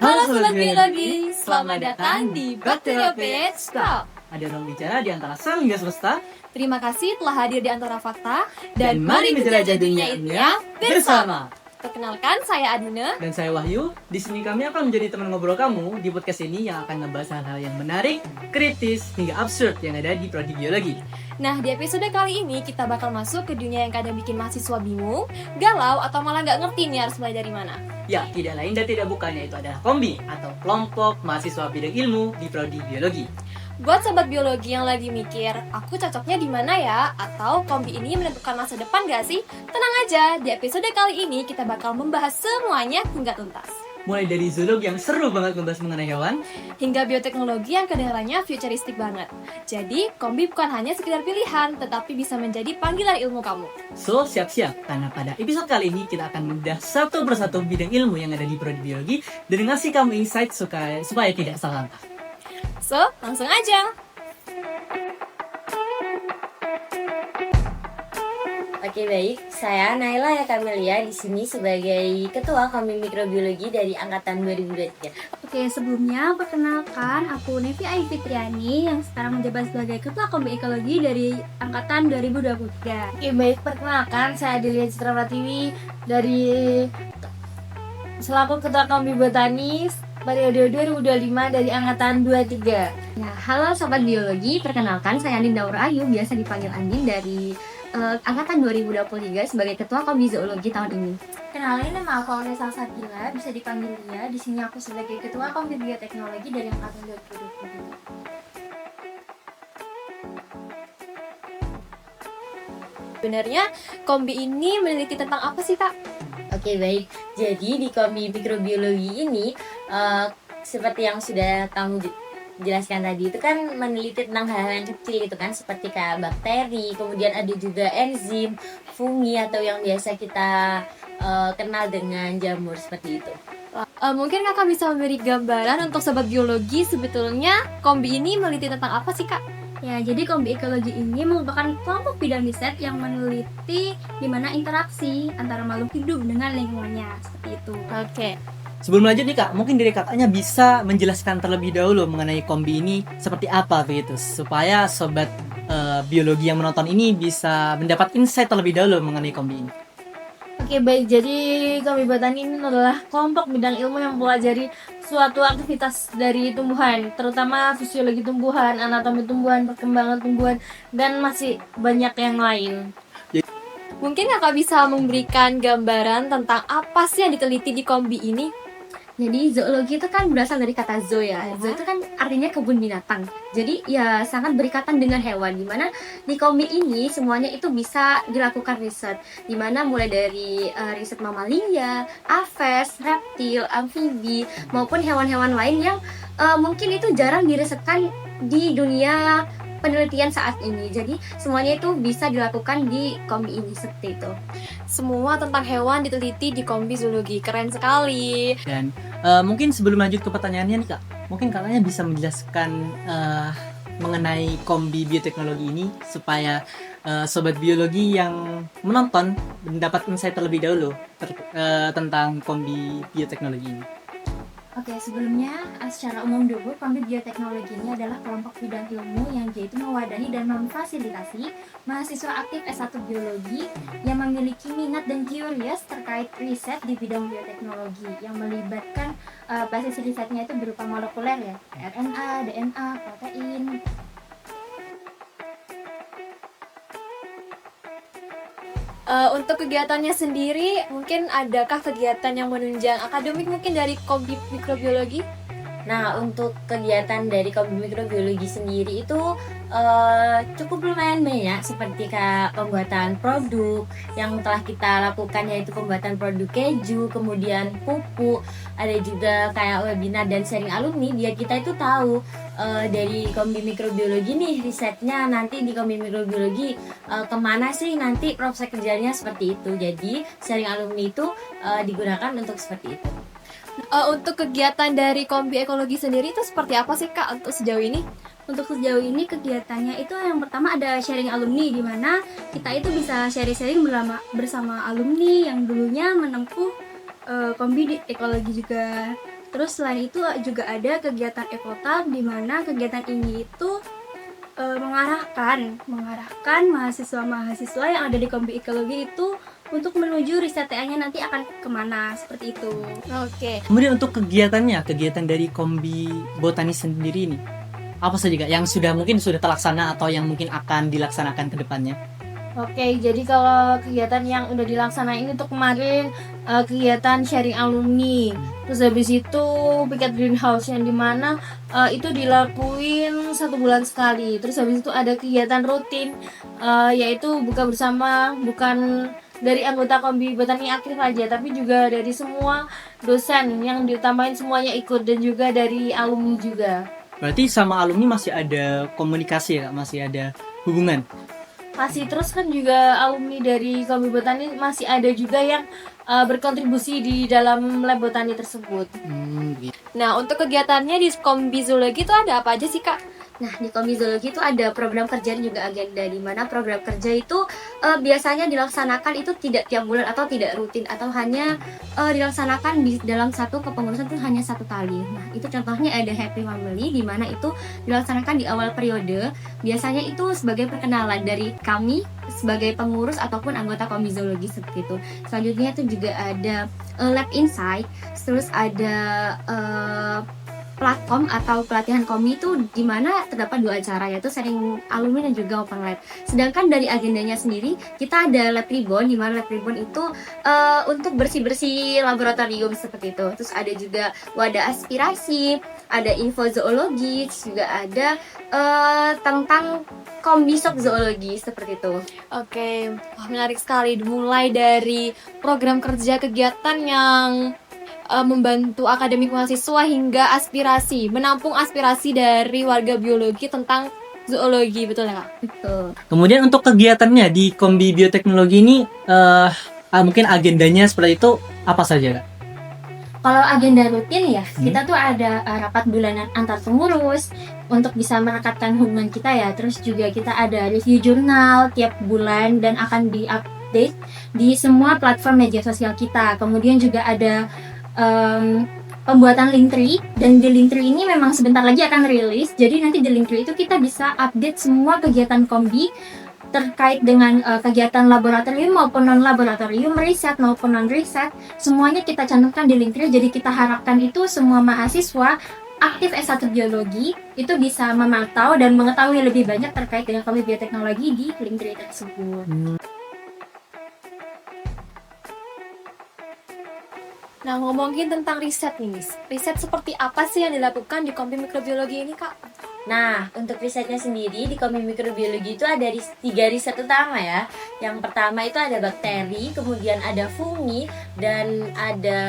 Halo Sobat Biologi, selamat datang di Bakteriopage Talk. Ada ruang bicara di antara sel hingga semesta. Terima kasih telah hadir di Antara Fakta Dan mari menjelajah dunia ilmiah bersama. Perkenalkan, saya Adina. Dan saya Wahyu. Di sini kami akan menjadi teman ngobrol kamu di podcast ini yang akan ngebahas hal-hal yang menarik, kritis, hingga absurd yang ada di prodi biologi. Nah, di episode kali ini kita bakal masuk ke dunia yang kadang bikin mahasiswa bingung, galau, atau malah nggak ngerti nih harus mulai dari mana. Ya, tidak lain dan tidak bukan, yaitu adalah kombi atau kelompok mahasiswa bidang ilmu di prodi biologi. Buat sobat biologi yang lagi mikir, aku cocoknya di mana ya? Atau kombi ini menentukan masa depan gak sih? Tenang aja, di episode kali ini kita bakal membahas semuanya hingga tuntas. Mulai dari zoologi yang seru banget membahas mengenai hewan, Hingga bioteknologi yang kedengarannya futuristik banget. Jadi, kombi bukan hanya sekedar pilihan, tetapi bisa menjadi panggilan ilmu kamu. so siap-siap karena pada episode kali ini kita akan membedah satu persatu bidang ilmu yang ada di prodi biologi dan ngasih kamu insight supaya tidak salah langkah. So, langsung aja! Oke baik, saya Naila Yakamelia di sini sebagai Ketua Kombi Mikrobiologi dari Angkatan 2023. Oke, sebelumnya perkenalkan aku Nevi Ayu Fitriani yang sekarang menjabat sebagai Ketua Kombi Ekologi dari Angkatan 2023. Oke baik, perkenalkan saya Adelia Citra Pratiwi dari selaku Ketua Kombi Botani periode 2025 dari Angkatan 23. Ya, halo Sobat Biologi, perkenalkan saya Andin Daur Ayu, biasa dipanggil Andin dari Angkatan 2023 sebagai Ketua Kombi Zoologi tahun ini. Kenalin, nama aku Aurelia Salsabila, bisa dipanggil Lia. Di sini aku sebagai Ketua Kombi Bioteknologi dari Angkatan 2023. Sebenarnya, kombi ini meneliti tentang apa sih, Kak? Oke baik, jadi di Kombi Mikrobiologi ini seperti yang sudah kamu jelaskan tadi itu kan meneliti tentang hal-hal yang kecil gitu kan, seperti kayak bakteri, kemudian ada juga enzim, fungi atau yang biasa kita kenal dengan jamur seperti itu. Mungkin Kakak bisa memberi gambaran untuk sobat biologi sebetulnya kombi ini meneliti tentang apa sih, Kak? Ya, jadi Kombi Ekologi ini merupakan kelompok bidang riset yang meneliti di mana interaksi antara makhluk hidup dengan lingkungannya, seperti itu. Oke. Sebelum lanjut nih Kak, mungkin dari kakaknya bisa menjelaskan terlebih dahulu mengenai kombi ini seperti apa begitu, supaya sobat biologi yang menonton ini bisa mendapat insight terlebih dahulu mengenai kombi ini. Oke baik, jadi Kombi Botani ini adalah kelompok bidang ilmu yang mempelajari suatu aktivitas dari tumbuhan, terutama fisiologi tumbuhan, anatomi tumbuhan, perkembangan tumbuhan, dan masih banyak yang lain. Mungkin Kakak bisa memberikan gambaran tentang apa sih yang diteliti di kombi ini? Jadi zoologi itu kan berasal dari kata zoo ya. Zoo itu kan artinya kebun binatang. Jadi ya sangat berikatan dengan hewan. Dimana di kombi ini semuanya itu bisa dilakukan riset. Dimana mulai dari riset mamalia, aves, reptil, amfibi maupun hewan-hewan lain yang mungkin itu jarang dirisetkan di dunia penelitian saat ini. Jadi semuanya itu bisa dilakukan di kombi ini seperti itu. Semua tentang hewan diteliti di kombi zoologi. Keren sekali. Dan mungkin sebelum lanjut ke pertanyaannya nih Kak, mungkin kakaknya bisa menjelaskan mengenai kombi bioteknologi ini supaya sobat biologi yang menonton mendapat insight terlebih dahulu tentang kombi bioteknologi ini. Oke, sebelumnya secara umum dulu, Kombi Bioteknologi ini adalah kelompok bidang ilmu yang yaitu mewadahi dan memfasilitasi mahasiswa aktif S1 Biologi yang memiliki minat dan curious terkait riset di bidang bioteknologi yang melibatkan basis risetnya itu berupa molekuler ya, RNA, DNA, protein. Untuk kegiatannya sendiri, mungkin adakah kegiatan yang menunjang akademik mungkin dari kombi mikrobiologi? Nah, untuk kegiatan dari Kombi Mikrobiologi sendiri itu cukup lumayan banyak, seperti kayak pembuatan produk yang telah kita lakukan, yaitu pembuatan produk keju, kemudian pupuk, ada juga kayak webinar dan sharing alumni biar kita itu tahu dari Kombi Mikrobiologi nih risetnya nanti di Kombi Mikrobiologi kemana sih nanti proses kerjanya seperti itu. Jadi sharing alumni itu digunakan untuk seperti itu. Untuk kegiatan dari kombi ekologi sendiri itu seperti apa sih Kak untuk sejauh ini? Untuk sejauh ini kegiatannya itu yang pertama ada sharing alumni, di mana kita itu bisa sharing-sharing bersama alumni yang dulunya menempuh kombi di ekologi juga. Terus selain itu juga ada kegiatan ekotab, di mana kegiatan ini itu mengarahkan mahasiswa-mahasiswa yang ada di Kombi Ekologi itu untuk menuju riset TA-nya nanti akan kemana, seperti itu. Oke. Kemudian untuk kegiatan dari Kombi Botani sendiri ini, apa saja Kak yang mungkin sudah terlaksana atau yang mungkin akan dilaksanakan ke depannya? Oke, jadi kalau kegiatan yang udah dilaksanain itu kemarin kegiatan sharing alumni. Terus habis itu piket greenhouse yang dimana itu dilakuin 1 bulan sekali. Terus habis itu ada kegiatan rutin yaitu buka bersama, bukan dari anggota Kombi Botani aktif aja, tapi juga dari semua dosen yang ditambahin semuanya ikut, dan juga dari alumni juga. Berarti sama alumni masih ada komunikasi ya, masih ada hubungan? Masih, terus kan juga alumni dari Kombi Botani masih ada juga yang berkontribusi di dalam lab botani tersebut. Gitu. Nah, untuk kegiatannya di Kombi Zoologi itu ada apa aja sih, Kak? Nah, di Kombi Zoologi itu ada program kerja dan juga agenda, di mana program kerja itu biasanya dilaksanakan itu tidak tiap bulan atau tidak rutin, atau hanya dilaksanakan di dalam satu kepengurusan itu hanya 1 kali. Nah, itu contohnya ada Happy Family, di mana itu dilaksanakan di awal periode. Biasanya itu sebagai perkenalan dari kami sebagai pengurus ataupun anggota Kombi Zoologi seperti itu. Selanjutnya itu juga ada Lab Insight, terus ada platform atau pelatihan Kombi itu di mana terdapat 2 acara, yaitu sharing alumni dan juga open lab. Sedangkan dari agendanya sendiri kita ada lab ribbon, di mana lab ribbon itu untuk bersih-bersih laboratorium seperti itu. Terus ada juga wadah aspirasi, ada info zoologi, terus juga ada tentang Kombi Shop Zoologi seperti itu. Oke, wah, menarik sekali. Mulai dari program kerja kegiatan yang membantu akademik mahasiswa hingga aspirasi, menampung aspirasi dari warga biologi tentang zoologi, betul ya Kak? Betul. Kemudian untuk kegiatannya di Kombi Bioteknologi ini mungkin agendanya seperti itu apa saja Kak? Kalau agenda rutin ya, kita tuh ada rapat bulanan antar pengurus untuk bisa merekatkan hubungan kita ya. Terus juga kita ada review jurnal tiap bulan dan akan di-update di semua platform media sosial kita. Kemudian juga ada pembuatan Linktree, dan di Linktree ini memang sebentar lagi akan rilis. Jadi nanti di Linktree itu kita bisa update semua kegiatan Kombi terkait dengan kegiatan laboratorium maupun non laboratorium, riset maupun non riset, semuanya kita cantumkan di Linktree. Jadi kita harapkan itu semua mahasiswa aktif S1 biologi itu bisa memantau dan mengetahui lebih banyak terkait dengan Kombi Bioteknologi di Linktree tersebut. Nah, ngomongin tentang riset nih, Miss. Riset seperti apa sih yang dilakukan di Kombi Mikrobiologi ini, Kak? Nah, untuk risetnya sendiri di Kombi Mikrobiologi itu ada 3 riset utama ya. Yang pertama itu ada bakteri, kemudian ada fungi, dan ada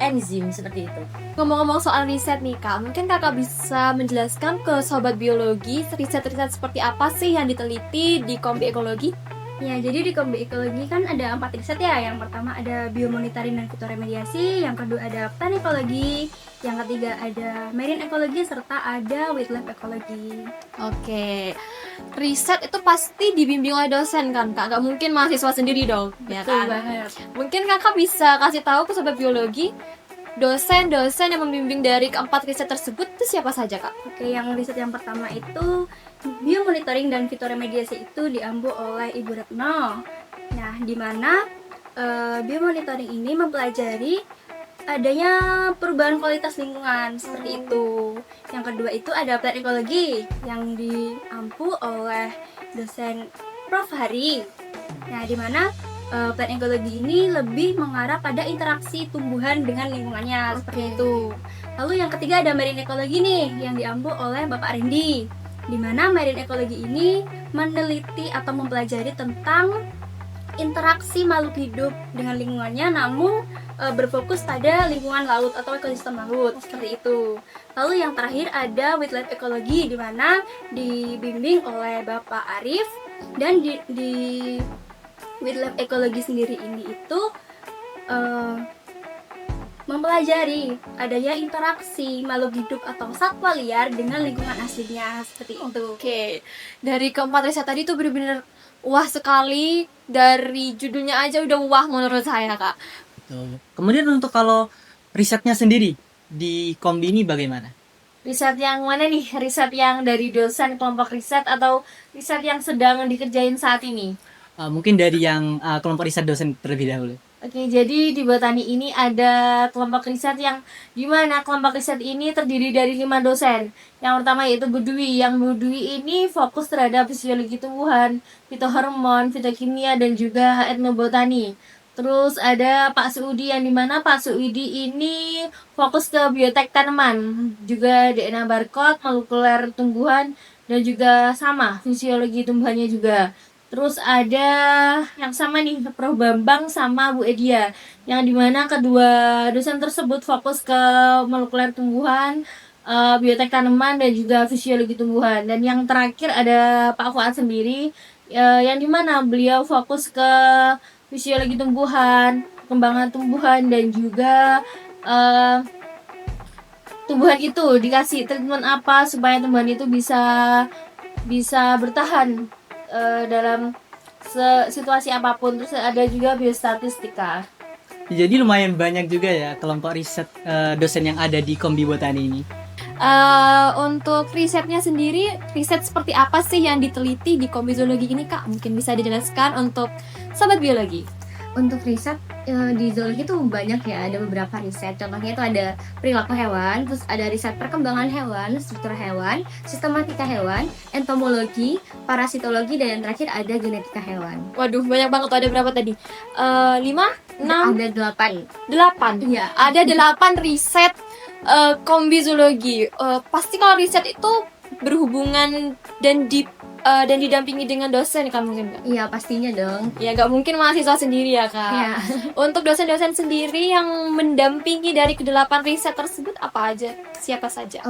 enzim seperti itu. Ngomong-ngomong soal riset nih, Kak, mungkin Kakak bisa menjelaskan ke Sobat Biologi riset-riset seperti apa sih yang diteliti di Kombi Ekologi? Ya, jadi di Kombi Ekologi kan ada 4 riset ya. Yang pertama ada biomonitoring dan fitoremediasi, yang kedua ada planikologi, yang ketiga ada marine ekologi, serta ada wildlife ekologi. Oke, riset itu pasti dibimbing oleh dosen kan, Kak? Gak mungkin mahasiswa sendiri dong, ya Betul kan? banget. Mungkin Kakak bisa kasih tahu ke Sobat Biologi, dosen-dosen yang membimbing dari keempat riset tersebut itu siapa saja, Kak? Oke, yang riset yang pertama itu biomonitoring dan fitoremediasi itu diambil oleh Ibu Retno. Nah, di mana biomonitoring ini mempelajari adanya perubahan kualitas lingkungan seperti itu. Yang kedua itu ada plant ekologi yang diampu oleh dosen Prof. Hari. Nah, di mana plant ekologi ini lebih mengarah pada interaksi tumbuhan dengan lingkungannya seperti itu. Lalu yang ketiga ada marine ekologi nih yang diampu oleh Bapak Randy, di mana marine ekologi ini meneliti atau mempelajari tentang interaksi makhluk hidup dengan lingkungannya, namun berfokus pada lingkungan laut atau ekosistem laut seperti itu. Lalu yang terakhir ada wildlife ekologi, di mana dibimbing oleh Bapak Arif, dan di wildlife ekologi sendiri ini itu mempelajari adanya interaksi makhluk hidup atau satwa liar dengan lingkungan aslinya seperti itu. Oke, dari keempat riset tadi tuh bener-bener wah sekali. Dari judulnya aja udah wah menurut saya, Kak. Kemudian untuk kalau risetnya sendiri, di kombi ini bagaimana? Riset yang mana nih? Riset yang dari dosen kelompok riset atau riset yang sedang dikerjain saat ini? Mungkin dari yang kelompok riset dosen terlebih dahulu. Oke, jadi di botani ini ada kelompok riset yang dimana kelompok riset ini terdiri dari 5 dosen. Yang pertama yaitu Bu Dwi. Yang Bu Dwi ini fokus terhadap fisiologi tumbuhan, fitohormon, fitokimia, dan juga etnobotani. Terus ada Pak Suudi yang dimana Pak Suudi ini fokus ke biotek tanaman, juga DNA barcode, molekuler tumbuhan, dan juga sama fisiologi tumbuhannya juga. Terus ada yang sama nih, Prof Bambang sama Bu Edia, yang dimana kedua dosen tersebut fokus ke molekuler tumbuhan, biotek tanaman, dan juga fisiologi tumbuhan. Dan yang terakhir ada Pak Fuad sendiri, yang dimana beliau fokus ke fisiologi tumbuhan, perkembangan tumbuhan, dan juga tumbuhan itu dikasih treatment apa supaya tumbuhan itu bisa bertahan dalam situasi apapun. Terus ada juga biostatistika. Jadi lumayan banyak juga ya kelompok riset dosen yang ada di kombi botani ini. Untuk risetnya sendiri, riset seperti apa sih yang diteliti di kombi zoologi ini, Kak? Mungkin bisa dijelaskan untuk sobat biologi. Untuk riset di zoologi itu banyak ya, ada beberapa riset. Contohnya itu ada perilaku hewan, terus ada riset perkembangan hewan, struktur hewan, sistematika hewan, entomologi, parasitologi, dan yang terakhir ada genetika hewan. Waduh, banyak banget. Ada berapa tadi? 5, 6, Ada 8. 8. Iya. Ada 8 riset kombi zoologi. Pasti kalau riset itu berhubungan dan didampingi dengan dosen kan, mungkin nggak? Iya, pastinya dong. Ya nggak mungkin mahasiswa sendiri ya, Kak. Iya. Untuk dosen-dosen sendiri yang mendampingi dari ke-8 riset tersebut apa aja? Siapa saja?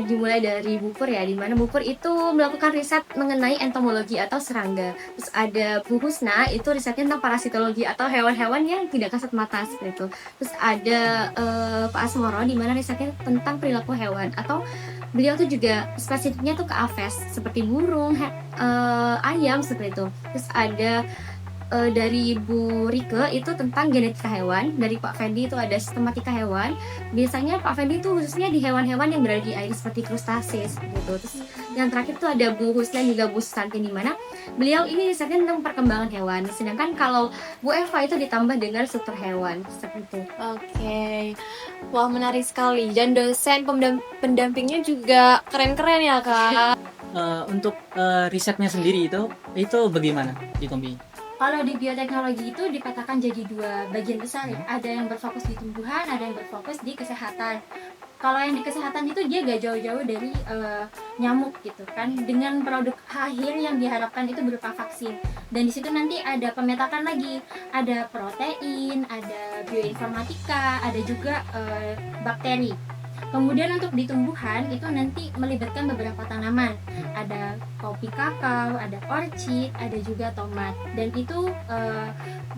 Dimulai dari Bu Pur ya, di mana Bu Pur itu melakukan riset mengenai entomologi atau serangga. Terus ada Bu Husna, itu risetnya tentang parasitologi atau hewan-hewan yang tidak kasat mata seperti itu. Terus ada Pak Asmoro, di mana risetnya tentang perilaku hewan, atau beliau tuh juga spesifiknya tuh ke aves seperti burung, ayam seperti itu. Terus ada dari Bu Rike itu tentang genetika hewan. Dari Pak Fendi itu ada sistematika hewan. Biasanya Pak Fendi itu khususnya di hewan-hewan yang berada di air seperti krustasis gitu. Terus yang terakhir tuh ada Bu Husna juga Bu Susanti, di mana beliau ini risetnya tentang perkembangan hewan. Sedangkan kalau Bu Eva itu ditambah dengan struktur hewan seperti itu. Oke. Wah, menarik sekali. Dan dosen pendampingnya juga keren-keren ya, Kak. Untuk risetnya sendiri itu bagaimana di kombi? Kalau di bioteknologi itu dipetakan jadi 2 bagian besar ya. Ada yang berfokus di tumbuhan, ada yang berfokus di kesehatan. Kalau yang di kesehatan itu dia gak jauh-jauh dari nyamuk gitu kan, dengan produk akhir yang diharapkan itu berupa vaksin. Dan di situ nanti ada pemetakan lagi, ada protein, ada bioinformatika, ada juga bakteri. Kemudian untuk di tumbuhan itu nanti melibatkan beberapa tanaman. Ada kopi kakao, ada orchid, ada juga tomat. Dan itu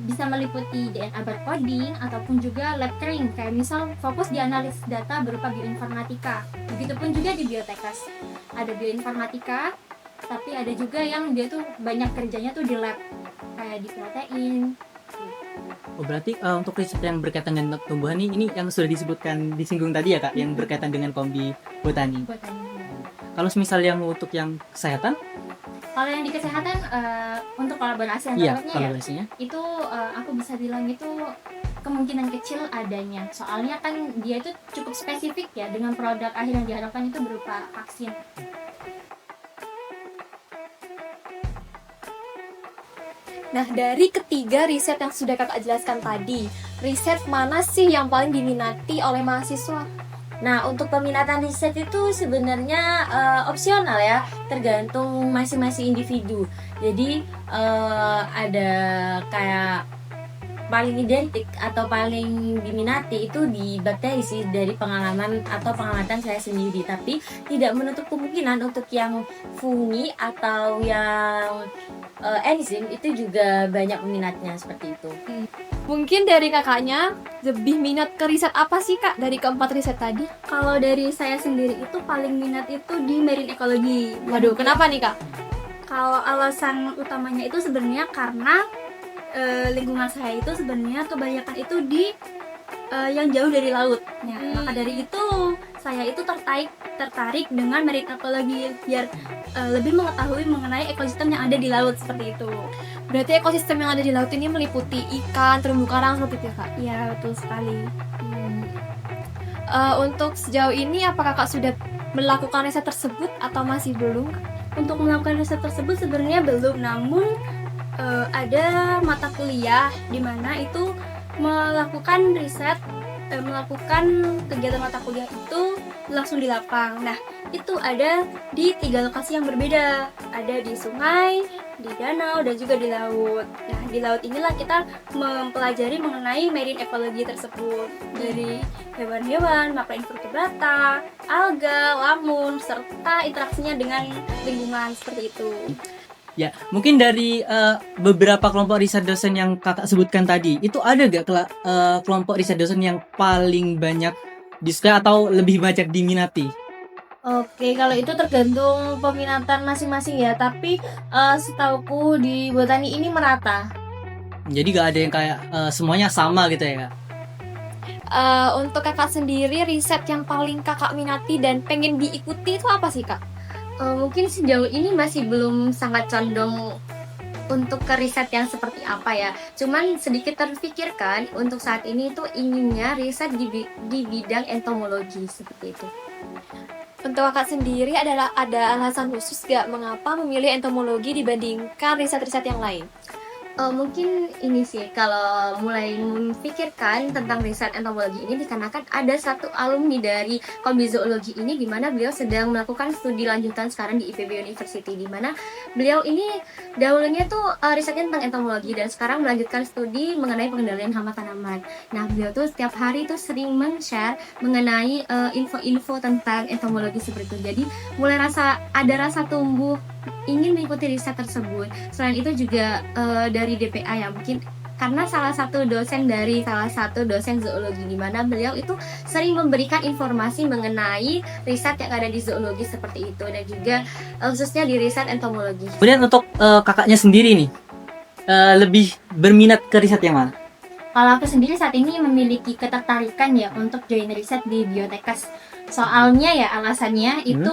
bisa meliputi DNA barcoding ataupun juga lab kering. Kayak misal fokus di analisis data berupa bioinformatika. Begitupun juga di biotekas. Ada bioinformatika, tapi ada juga yang dia tuh banyak kerjanya tuh di lab. Kayak di protein. Oh, berarti untuk riset yang berkaitan dengan tumbuhan ini yang sudah disinggung tadi ya, Kak, yang berkaitan dengan kombi botani. Kalau misal yang untuk yang kesehatan? Kalau yang di kesehatan untuk kolaborasi Iya, antaranya kolaborasinya. itu aku bisa bilang itu kemungkinan kecil adanya. Soalnya kan dia itu cukup spesifik ya, dengan produk akhir yang diharapkan itu berupa vaksin. Nah, dari ketiga riset yang sudah Kakak jelaskan tadi, riset mana sih yang paling diminati oleh mahasiswa? Nah, untuk peminatan riset itu sebenarnya opsional ya, tergantung masing-masing individu. Jadi ada kayak paling identik atau paling diminati itu di bakteri sih, dari pengalaman atau pengamatan saya sendiri. Tapi tidak menutup kemungkinan untuk yang fungi atau yang enzim itu juga banyak peminatnya seperti itu. Mungkin dari kakaknya lebih minat ke riset apa sih, Kak, dari keempat riset tadi? Kalau dari saya sendiri itu paling minat itu di marine ecology. Waduh, kenapa nih, Kak? Kalau alasan utamanya itu sebenarnya karena lingkungan saya itu sebenarnya kebanyakan itu di yang jauh dari laut. Nah, maka dari itu saya itu tertarik dengan marine ecology biar lebih mengetahui mengenai ekosistem yang ada di laut seperti itu. Berarti ekosistem yang ada di laut ini meliputi ikan, terumbu karang seperti itu ya kak? Ya, betul sekali. Untuk sejauh ini apakah kakak sudah melakukan riset tersebut atau masih belum? Untuk melakukan riset tersebut sebenarnya belum, namun ada mata kuliah di mana itu melakukan riset, melakukan kegiatan mata kuliah itu langsung di lapang. Nah, itu ada di 3 lokasi yang berbeda, ada di sungai, di danau, dan juga di laut. Nah, di laut inilah kita mempelajari mengenai marine ecology tersebut, dari hewan-hewan, makroinvertebrata, alga, lamun, serta interaksinya dengan lingkungan seperti itu. Ya, mungkin dari beberapa kelompok riset dosen yang kakak sebutkan tadi, itu ada gak kelompok riset dosen yang paling banyak disukai atau lebih banyak diminati? Oke, kalau itu tergantung peminatan masing-masing ya. Tapi setauku di botani ini merata. Jadi gak ada yang kayak semuanya sama gitu ya kak? Untuk kakak sendiri, riset yang paling kakak minati dan pengen diikuti itu apa sih kak? Mungkin sejauh ini masih belum sangat condong untuk ke riset yang seperti apa ya. Cuman sedikit terfikirkan untuk saat ini itu inginnya riset di bidang entomologi seperti itu. Untuk kakak sendiri ada alasan khusus gak mengapa memilih entomologi dibandingkan riset-riset yang lain? Mungkin ini sih, kalau mulai memikirkan tentang riset entomologi ini dikarenakan ada satu alumni dari Kombi Zoologi ini, di mana beliau sedang melakukan studi lanjutan sekarang di IPB University, di mana beliau ini dahulunya tuh risetnya tentang entomologi dan sekarang melanjutkan studi mengenai pengendalian hama tanaman. Nah, beliau tuh setiap hari tuh sering men-share mengenai info-info tentang entomologi seperti itu. Jadi mulai ada rasa tumbuh ingin mengikuti riset tersebut. Selain itu juga dari DPA ya, mungkin karena salah satu dosen zoologi, di mana beliau itu sering memberikan informasi mengenai riset yang ada di zoologi seperti itu, dan juga khususnya di riset entomologi. Kemudian untuk kakaknya sendiri nih, lebih berminat ke riset yang mana? Kalau aku sendiri saat ini memiliki ketertarikan ya untuk join riset di Biotekas. Soalnya ya alasannya itu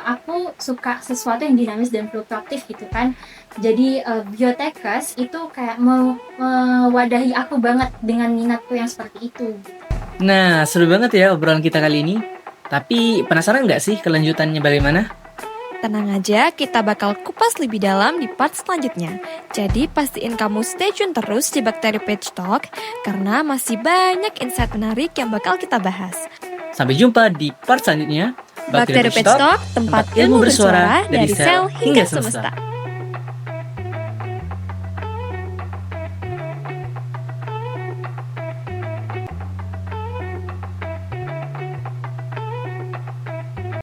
aku suka sesuatu yang dinamis dan fluktuatif gitu kan. Jadi Biotekas itu kayak mewadahi aku banget dengan minatku yang seperti itu. Nah, seru banget ya obrolan kita kali ini. Tapi penasaran nggak sih kelanjutannya bagaimana? Tenang aja, kita bakal kupas lebih dalam di part selanjutnya. Jadi pastiin kamu stay tune terus di Bakteri Page Talk, karena masih banyak insight menarik yang bakal kita bahas. Sampai jumpa di part selanjutnya. Bakteri Page Talk, tempat ilmu bersuara dari sel hingga semesta.